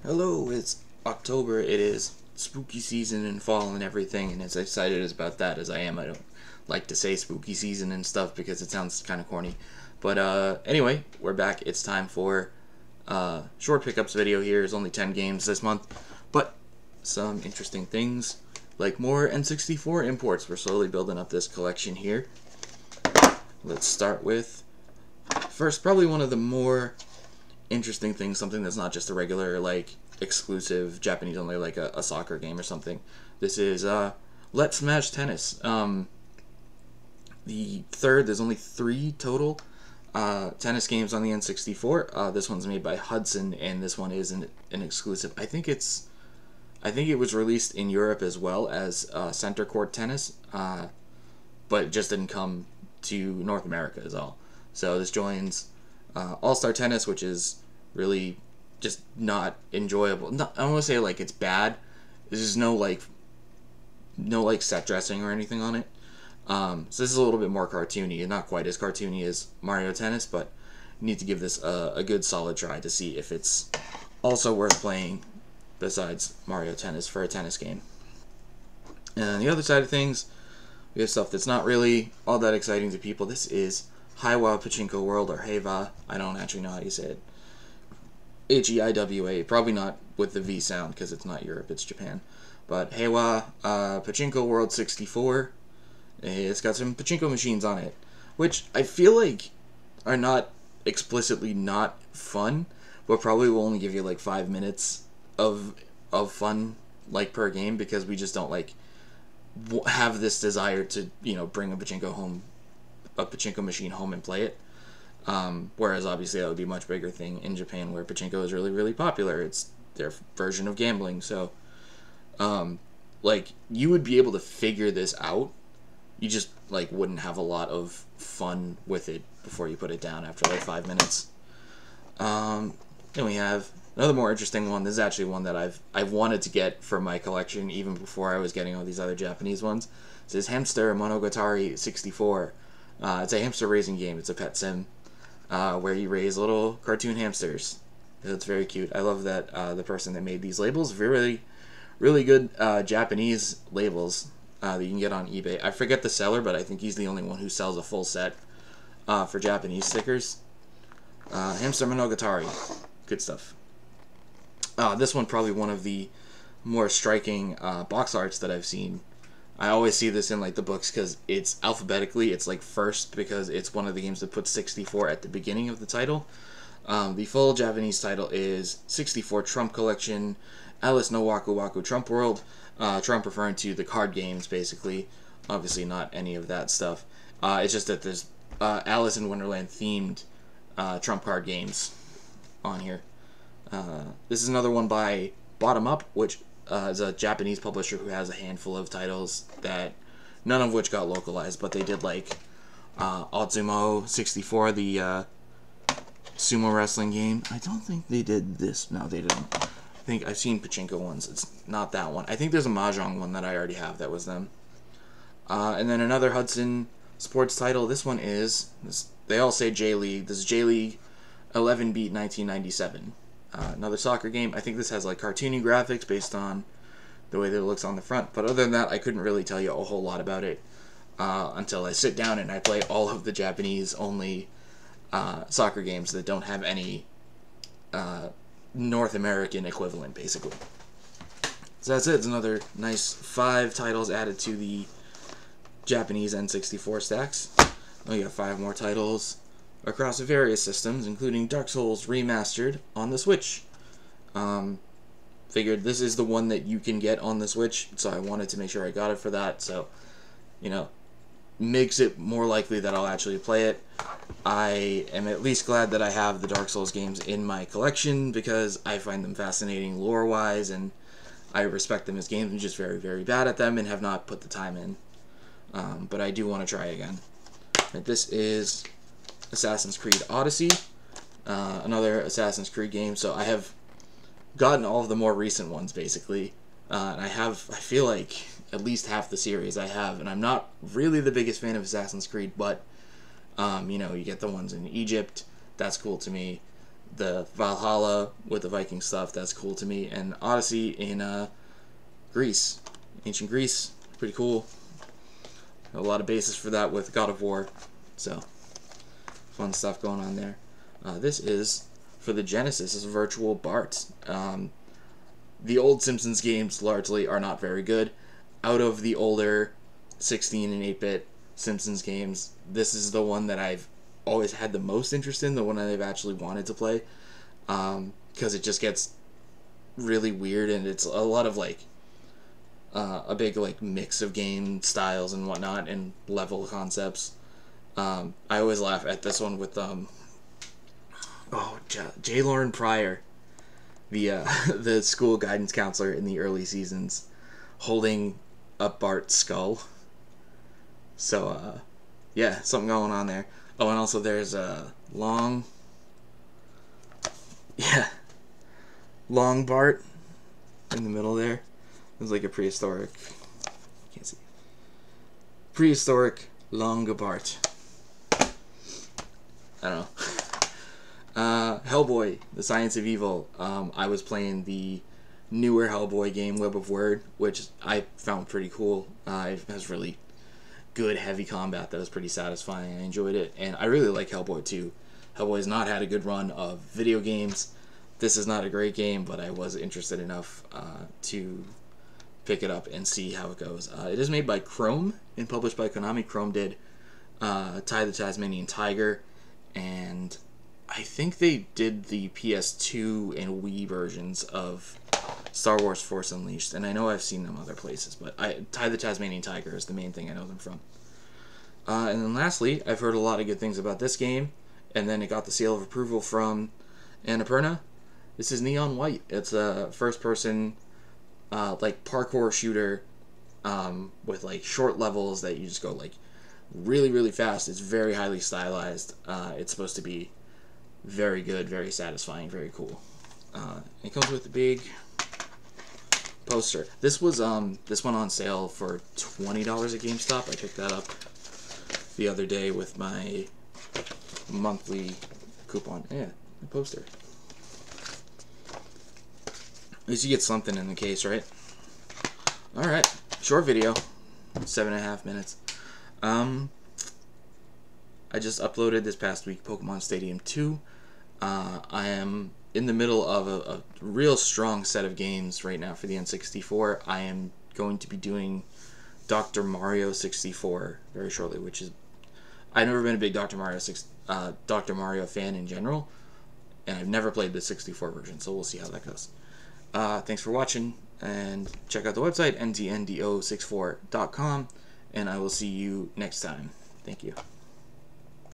Hello, it's October. It is spooky season and fall and everything, and as excited about that as I am, I don't like to say spooky season and stuff because it sounds kind of corny. But anyway, we're back. It's time for short pickups video here. There's only 10 games this month, but some interesting things like more N64 imports. We're slowly building up this collection here. Let's start with first, probably one of the more interesting thing, something that's not just a regular like exclusive Japanese only, like a soccer game or something. This is Let's Smash Tennis. The third, there's only 3 total tennis games on the N64. This one's made by Hudson, and this one is an exclusive. I think it was released in Europe as well as Center Court Tennis, but it just didn't come to North America is all. So this joins All-Star Tennis, which is really just not enjoyable. I don't want to say like it's bad. There's just no set dressing or anything on it. So this is a little bit more cartoony, and not quite as cartoony as Mario Tennis, but you need to give this a good solid try to see if it's also worth playing besides Mario Tennis for a tennis game. And on the other side of things, we have stuff that's not really all that exciting to people. This is Heiwa Pachinko World, or Heiwa. I don't actually know how you say it. Heiwa, probably not with the V sound because it's not Europe, it's Japan. But Heiwa Pachinko World 64. It's got some pachinko machines on it, which I feel like are not explicitly not fun, but probably will only give you like 5 minutes of fun like per game, because we just don't like have this desire to bring a pachinko machine home and play it. Whereas obviously that would be a much bigger thing in Japan, where pachinko is really, really popular. It's their version of gambling. So, like, you would be able to figure this out. You just, like, wouldn't have a lot of fun with it before you put it down after, like, 5 minutes. Then we have another more interesting one. This is actually one that I've wanted to get for my collection even before I was getting all these other Japanese ones. This is Hamster Monogatari 64. It's a hamster raising game. It's a pet sim where you raise little cartoon hamsters. It's very cute. I love that the person that made these labels, really, really good Japanese labels that you can get on eBay. I forget the seller, but I think he's the only one who sells a full set for Japanese stickers. Hamster Monogatari. Good stuff. This one probably one of the more striking box arts that I've seen. I always see this in like the books because it's alphabetically, it's like first because it's one of the games that puts 64 at the beginning of the title. The full Japanese title is 64 Trump Collection, Alice no Waku Waku Trump World. Trump referring to the card games, basically. Obviously not any of that stuff. It's just that there's Alice in Wonderland themed Trump card games on here. This is another one by Bottom Up, which is a Japanese publisher who has a handful of titles that none of which got localized, but they did like Otsumo 64, the sumo wrestling game. I don't think they did this. No, they didn't. I think I've seen pachinko ones. It's not that one. I think there's a mahjong one that I already have that was them. And then another Hudson sports title. This one is, they all say J-League. This is J-League 11 Beat 1997. Another soccer game. I think this has like cartoony graphics based on the way that it looks on the front. But other than that, I couldn't really tell you a whole lot about it until I sit down and I play all of the Japanese only soccer games that don't have any North American equivalent, basically. So that's it. It's another nice 5 titles added to the Japanese N64 stacks. We got 5 more titles across various systems, including Dark Souls Remastered on the Switch. Figured this is the one that you can get on the Switch, so I wanted to make sure I got it for that. So, makes it more likely that I'll actually play it. I am at least glad that I have the Dark Souls games in my collection because I find them fascinating lore-wise, and I respect them as games. I'm just very, very bad at them and have not put the time in. But I do want to try again. But this is Assassin's Creed Odyssey, another Assassin's Creed game. So I have gotten all of the more recent ones, basically. And I feel like at least half the series I have, and I'm not really the biggest fan of Assassin's Creed, but you get the ones in Egypt. That's cool to me. the Valhalla with the Viking stuff, that's cool to me. And Odyssey in Greece, ancient Greece, pretty cool. A lot of basis for that with God of War, so fun stuff going on there. This is for the Genesis. This is Virtual Bart. The old Simpsons games largely are not very good. Out of the older 16 and 8-bit Simpsons games, this is the one that I've always had the most interest in, the one I've actually wanted to play, because it just gets really weird, and it's a lot of like a big like mix of game styles and whatnot and level concepts. I always laugh at this one with J. Lauren Pryor, the the school guidance counselor in the early seasons, holding up Bart's skull. So yeah, something going on there. Oh, and also there's a long Bart in the middle there. It's like a prehistoric, can't see, prehistoric long Bart. I don't know. Hellboy, The Science of Evil. I was playing the newer Hellboy game, Web of Word, which I found pretty cool. It has really good heavy combat that was pretty satisfying. I enjoyed it, and I really like Hellboy too. Hellboy's not had a good run of video games. This is not a great game, but I was interested enough to pick it up and see how it goes. It is made by Chrome and published by Konami. Chrome did Ty the Tasmanian Tiger, and I think they did the PS2 and Wii versions of Star Wars Force Unleashed, and I know I've seen them other places, but Ty the Tasmanian Tiger is the main thing I know them from. And then lastly, I've heard a lot of good things about this game, and then it got the seal of approval from Annapurna. This is Neon White. It's a first-person like parkour shooter with like short levels that you just go like really, really fast. It's very highly stylized. It's supposed to be very good, very satisfying, very cool. It comes with a big poster. This was this went on sale for $20 at GameStop. I picked that up the other day with my monthly coupon. Yeah, the poster. At least you get something in the case, right? Alright, short video, 7.5 minutes. I just uploaded this past week Pokemon Stadium 2. I am in the middle of a real strong set of games right now for the N64. I am going to be doing Dr. Mario 64 very shortly, which is... I've never been a big Dr. Mario fan in general, and I've never played the 64 version, so we'll see how that goes. Thanks for watching, and check out the website, ntndo64.com, and I will see you next time. Thank you.